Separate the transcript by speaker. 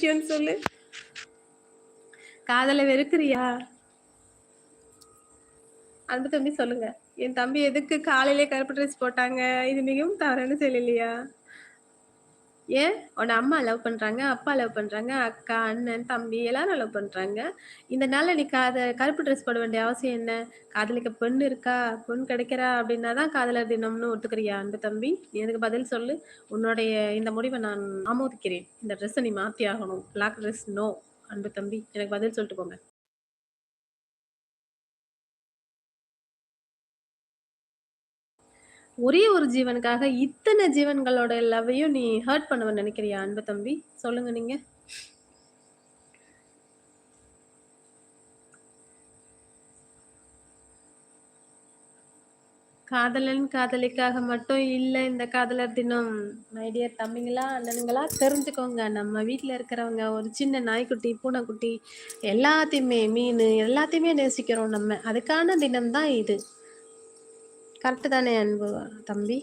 Speaker 1: விஷயம்னு சொல்லு. காதல வெறுக்கிறியா? அன்பு தம்பி சொல்லுங்க. என் தம்பி எதுக்கு காலையிலே கருப்பு ட்ரெஸ் போட்டாங்க? இது மிகவும் தவறான செயல் இல்லையா? ஏன்? உன்ன அம்மா லவ் பண்றாங்க, அப்பா லவ் பண்றாங்க, அக்கா, அண்ணன், தம்பி எல்லாரும் லவ் பண்றாங்க. இந்த நாள்ல நீ கருப்பு ட்ரெஸ் போட வேண்டிய அவசியம் என்ன? காதலிக்க பெண் இருக்கா, பொண் கிடைக்கிறா அப்டின்னா தான் காதலர் தினம்னு ஒத்துக்கிறியா அன்பு தம்பி? நீ எனக்கு பதில் சொல்லு. உன்னுடைய இந்த முடிவ நான் ஆமோதிக்கிறேன். இந்த ட்ரெஸ்ஸ நீ மாத்தி ஆகணும். Black dress no. அன்பு தம்பி எனக்கு பதில் சொல்லிட்டு போங்க. ஒரே ஒரு ஜீவனுக்காக இத்தன ஜீவன்களோட லவ்வையும் நீ ஹர்ட் பண்ணுவன்னு நெனைக்கிறியா அன்பு தம்பி? சொல்லுங்க நீங்க. காதலன், காதலிக்காக மட்டும் இல்ல இந்த காதலர் தினம். மை டியர் தம்பிங்களா, அண்ணனுங்களா தெரிஞ்சுக்கோங்க. நம்ம வீட்ல இருக்கிறவங்க ஒரு சின்ன நாய்க்குட்டி, பூனைக்குட்டி எல்லாத்தையுமே மீனு எல்லாத்தையுமே நேசிக்கிறோம் நம்ம. அதுக்கான தினம் தான் இது. கரெக்ட்டு தானே அன்பு தம்பி?